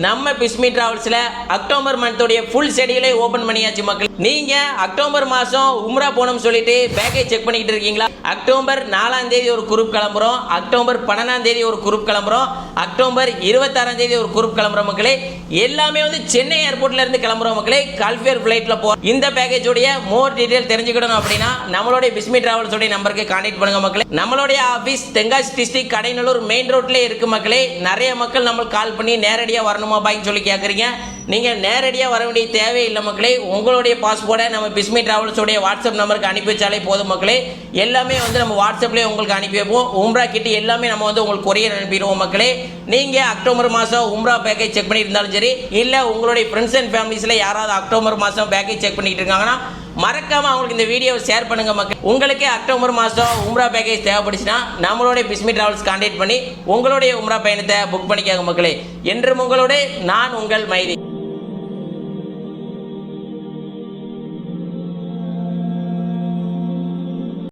நம்ம Bismi டிராவல்ஸ்ல October மந்தோடைய full ஷெட்யூலை open பண்ணியாச்சு மக்கள். நீங்க அக்டோபர் மாசம் உம்ரா போகணும்னு சொல்லிட்டு பேக்கேஜ் செக் பண்ணிட்டு இருக்கீங்களா? அக்டோபர் 4ஆம் தேதி ஒரு குரூப் கிளம்புறோம், அக்டோபர் 12ஆம் தேதி ஒரு குரூப் கிளம்புறோம், அக்டோபர் 26ஆம் தேதி ஒரு குரூப் கிளம்புறோம் மக்களே. எல்லாமே வந்து சென்னை ஏர்போர்ட்ல இருந்து கிளம்புறோம் மக்களே. கல்ஃபியர் ஃபிளைட்ல போறோம். இந்த பேக்கேஜ் உடைய மோர் டீடைல் தெரிஞ்சுக்கணும் அப்படின்னா நம்மளுடைய பிஸ்மி டிராவல்ஸ் உடைய நம்பருக்கு கான்டாக்ட் பண்ணுங்க மக்களே. நம்மளுடைய office Tenkasi district Kadainallur main ரோட்ல இருக்கு மக்களே. நிறைய மக்கள் நம்ம கால் பண்ணி நேரடியா வரணுமா பாய்ன்னு சொல்லி கேட்குறீங்க. நீங்க நேரடியா வர வேண்டிய தேவையில்லை மக்களே. உங்களுடைய பாஸ்போர்ட்டை நம்ம பிஸ்மி டிராவல்ஸ் உடைய வாட்ஸ்அப் நம்பருக்கு அனுப்பி வச்சாலே போதும் மக்களே. எல்லாமே வந்து நம்ம வாட்ஸ்அப்லேயே உங்களுக்கு அனுப்பி வைப்போம். உம்ரா கிட் எல்லாமே நம்ம வந்து உங்களுக்கு கொரியர் அனுப்பிடுவோம் மக்களே. நீங்க அக்டோபர் மாதம் உம்ரா பேக்கேஜ் செக் பண்ணி இருந்தாலும் சரி, இல்லை உங்களுடைய ஃப்ரெண்ட்ஸ் அண்ட் ஃபேமிலிஸில் யாராவது அக்டோபர் மாதம் பேக்கேஜ் செக் பண்ணிட்டு இருக்காங்கன்னா மறக்காம அவங்களுக்கு இந்த வீடியோவை ஷேர் பண்ணுங்க மக்கள். உங்களுக்கு அக்டோபர் மாதம் உம்ரா பேக்கேஜ் தேவைப்படுச்சுன்னா நம்மளுடைய பிஸ்மி டிராவல்ஸ் கான்டாக்ட் பண்ணி உங்களுடைய உம்ரா பயணத்தை புக் பண்ணிக்காங்க மக்களே. என்றும் உங்களோட நான் உங்கள் மைதி.